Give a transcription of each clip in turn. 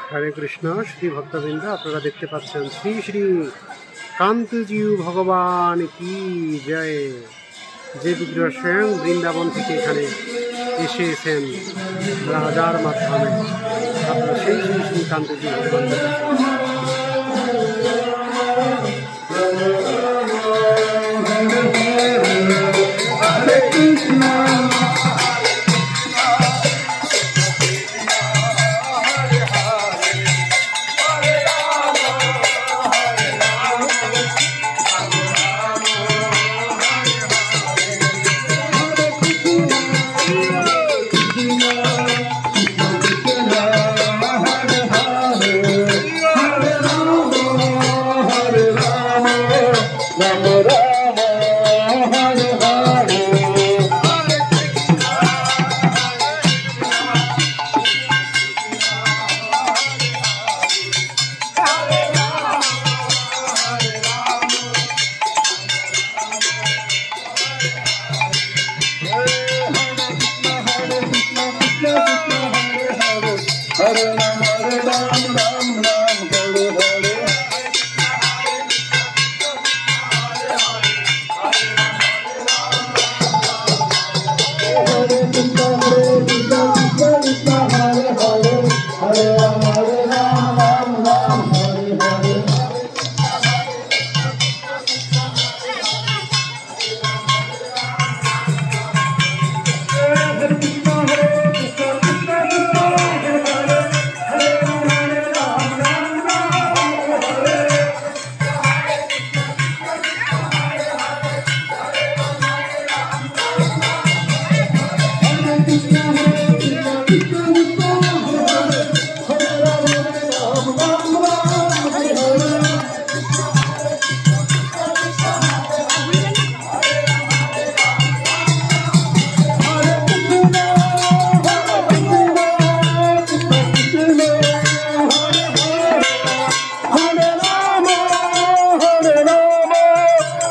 हरे कृष्ण श्री भक्तबिंद अपनारा देखते पाচ্ছেন श्री श्री कांतजीव भगवान की जय जे विग्रह स्वयं বৃন্দাবন থেকে এখানে এসেছেন রাজার মাধ্যমে আপনারা সেই শ্রী শ্রী কান্তজি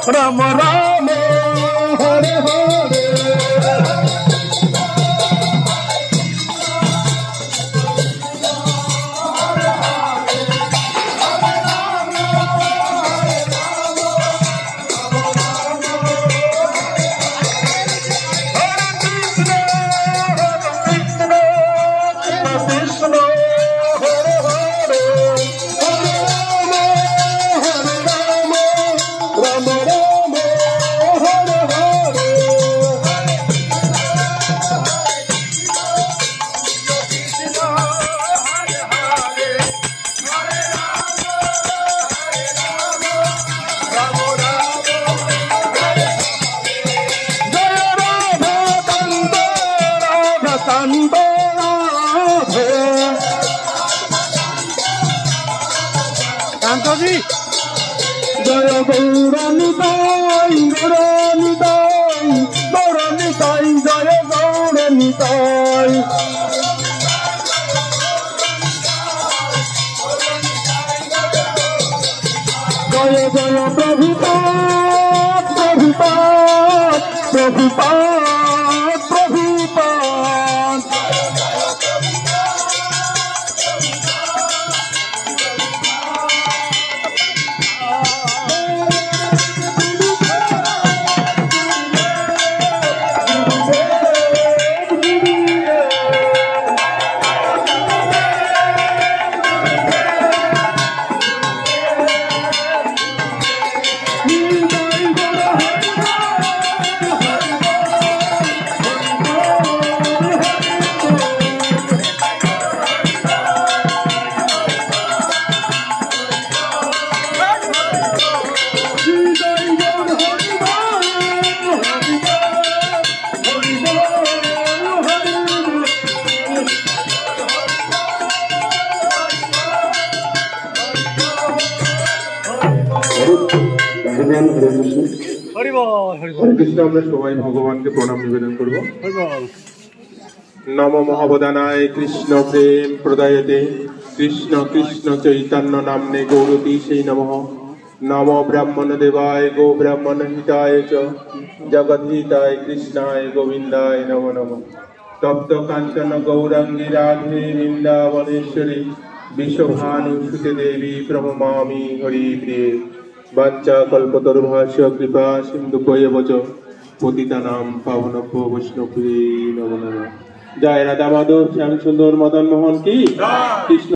राम राम हरे हरे গৌরাঙ্গ কান্তজি জয় গৌরনিতাই গৌরনিতাই গৌরনিতাই জয় গৌরনিতাই জয় জয় প্রভুপাদ প্রভুপাদ প্রভুপাদ প্রভুপাদ আমরা সবাই ভগবানকে প্রণাম নিবেদন করবো। নম মহাবদানায় কৃষ্ণ প্রেম প্রদায়তে কৃষ্ণ কৃষ্ণ চৈতন্য নাম্নে গৌরতী সেই নমঃ। নম ব্রাহ্মণ দেবায় গো ব্রাহ্মণ হিতায় চ জগদ্ধিতায় কৃষ্ণায় গোবিন্দায় নমো নমঃ। তপ্ত কাঞ্চন গৌরাঙ্গী রাধে বৃন্দাবনেশ্বরী বিশ্বভানুসুতে দেবী প্রণমামি হরি প্রিয়ে। বাঞ্ছা কল্পতরুভাস্য কৃপা সিন্ধুভ্যেব চ পতিতানাং পাবনেভ্যো বৈষ্ণবেভ্যো নমো নমঃ। জয় রাধা মাধব শ্যাম সুন্দর মদন মোহন কি কৃষ্ণ।